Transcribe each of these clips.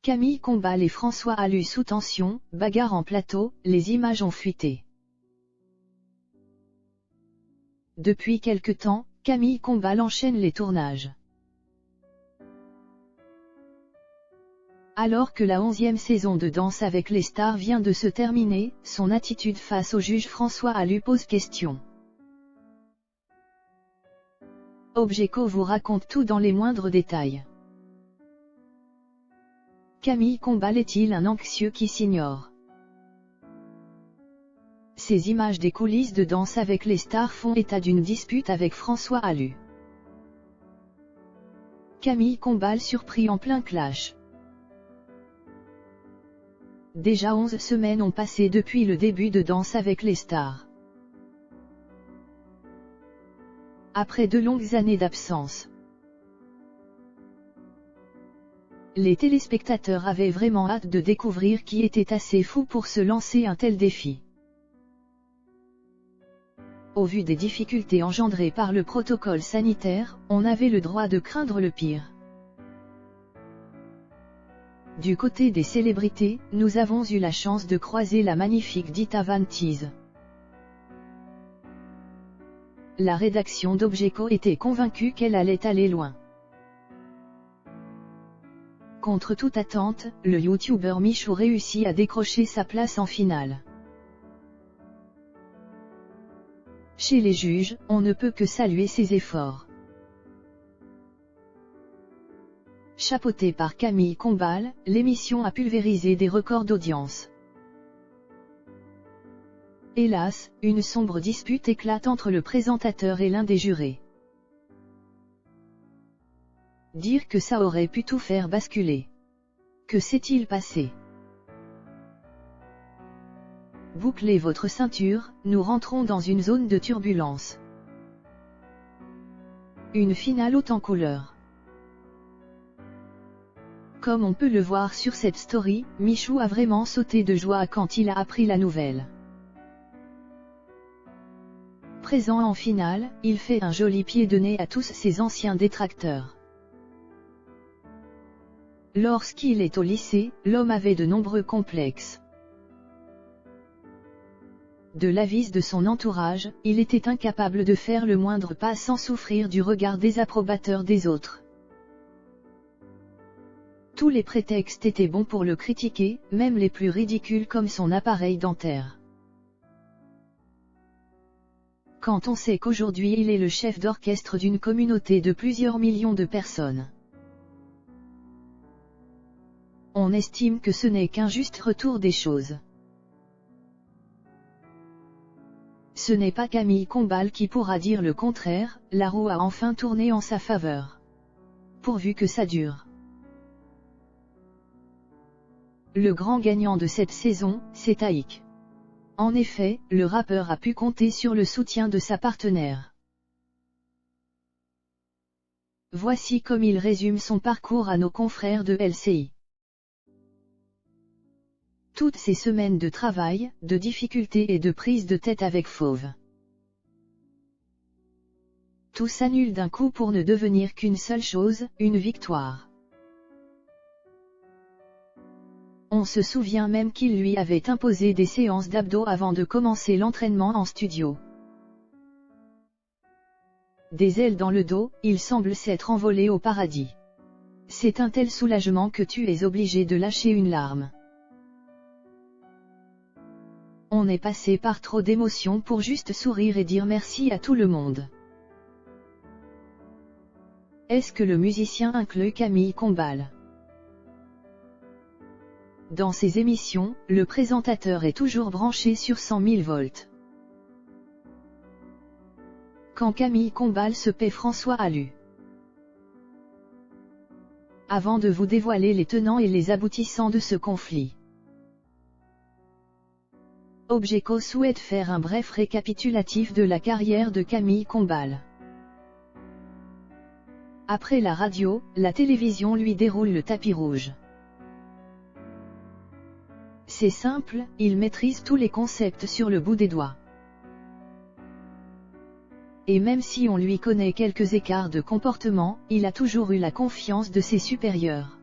Camille Combal et François Allu sous tension, bagarre en plateau, les images ont fuité. Depuis quelque temps, Camille Combal enchaîne les tournages. Alors que la 11e saison de Danse avec les stars vient de se terminer, son attitude face au juge François Allu pose question. Objeco vous raconte tout dans les moindres détails. Camille Combal est-il un anxieux qui s'ignore? Ces images des coulisses de Danse avec les stars font état d'une dispute avec François Allu. Camille Combal surpris en plein clash. Déjà 11 semaines ont passé depuis le début de Danse avec les stars. Après de longues années d'absence, les téléspectateurs avaient vraiment hâte de découvrir qui était assez fou pour se lancer un tel défi. Au vu des difficultés engendrées par le protocole sanitaire, on avait le droit de craindre le pire. Du côté des célébrités, nous avons eu la chance de croiser la magnifique Dita Van Teese. La rédaction d'Objeco était convaincue qu'elle allait aller loin. Contre toute attente, le youtubeur Michou réussit à décrocher sa place en finale. Chez les juges, on ne peut que saluer ses efforts. Chapeautée par Camille Combal, l'émission a pulvérisé des records d'audience. Hélas, une sombre dispute éclate entre le présentateur et l'un des jurés. Dire que ça aurait pu tout faire basculer. Que s'est-il passé? Bouclez votre ceinture, nous rentrons dans une zone de turbulence. Une finale haute en couleurs. Comme on peut le voir sur cette story, Michou a vraiment sauté de joie quand il a appris la nouvelle. Présent en finale, il fait un joli pied de nez à tous ses anciens détracteurs. Lorsqu'il est au lycée, l'homme avait de nombreux complexes. De l'avis de son entourage, il était incapable de faire le moindre pas sans souffrir du regard désapprobateur des autres. Tous les prétextes étaient bons pour le critiquer, même les plus ridicules comme son appareil dentaire. Quand on sait qu'aujourd'hui il est le chef d'orchestre d'une communauté de plusieurs millions de personnes, on estime que ce n'est qu'un juste retour des choses. Ce n'est pas Camille Combal qui pourra dire le contraire, la roue a enfin tourné en sa faveur. Pourvu que ça dure. Le grand gagnant de cette saison, c'est Taïk. En effet, le rappeur a pu compter sur le soutien de sa partenaire. Voici comme il résume son parcours à nos confrères de LCI. Toutes ces semaines de travail, de difficultés et de prise de tête avec Fauve. Tout s'annule d'un coup pour ne devenir qu'une seule chose, une victoire. On se souvient même qu'il lui avait imposé des séances d'abdos avant de commencer l'entraînement en studio. Des ailes dans le dos, il semble s'être envolé au paradis. C'est un tel soulagement que tu es obligé de lâcher une larme. On est passé par trop d'émotions pour juste sourire et dire merci à tout le monde. Est-ce que le musicien inclut Camille Combal? Dans ses émissions, le présentateur est toujours branché sur 100 000 volts. Quand Camille Combal se paie François Allu. Avant de vous dévoiler les tenants et les aboutissants de ce conflit, Objeco souhaite faire un bref récapitulatif de la carrière de Camille Combal. Après la radio, la télévision lui déroule le tapis rouge. C'est simple, il maîtrise tous les concepts sur le bout des doigts. Et même si on lui connaît quelques écarts de comportement, il a toujours eu la confiance de ses supérieurs.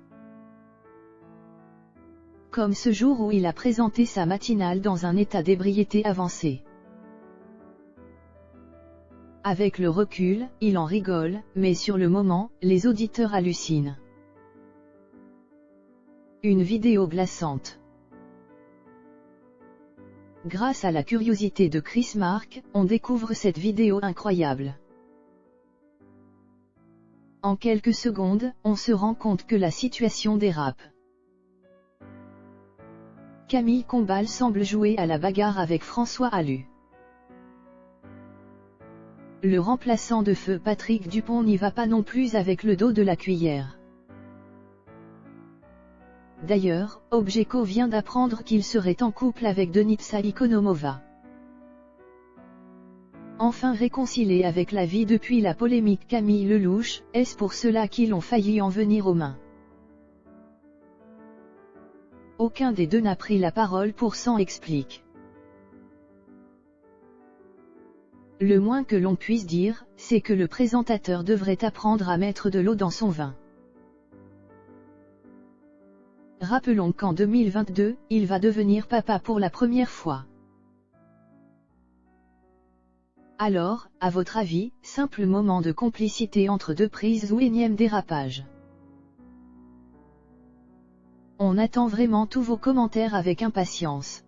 comme ce jour où il a présenté sa matinale dans un état d'ébriété avancé. Avec le recul, il en rigole, mais sur le moment, les auditeurs hallucinent. Une vidéo glaçante. Grâce à la curiosité de Chris Mark, on découvre cette vidéo incroyable. En quelques secondes, on se rend compte que la situation dérape. Camille Combal semble jouer à la bagarre avec François Allu. Le remplaçant de feu Patrick Dupont n'y va pas non plus avec le dos de la cuillère. D'ailleurs, Objeco vient d'apprendre qu'il serait en couple avec Denitsa Ikonomova. Enfin réconcilié avec la vie depuis la polémique Camille Lelouch, est-ce pour cela qu'ils ont failli en venir aux mains? Aucun des deux n'a pris la parole pour s'en expliquer. Le moins que l'on puisse dire, c'est que le présentateur devrait apprendre à mettre de l'eau dans son vin. Rappelons qu'en 2022, il va devenir papa pour la première fois. Alors, à votre avis, simple moment de complicité entre deux prises ou énième dérapage? On attend vraiment tous vos commentaires avec impatience.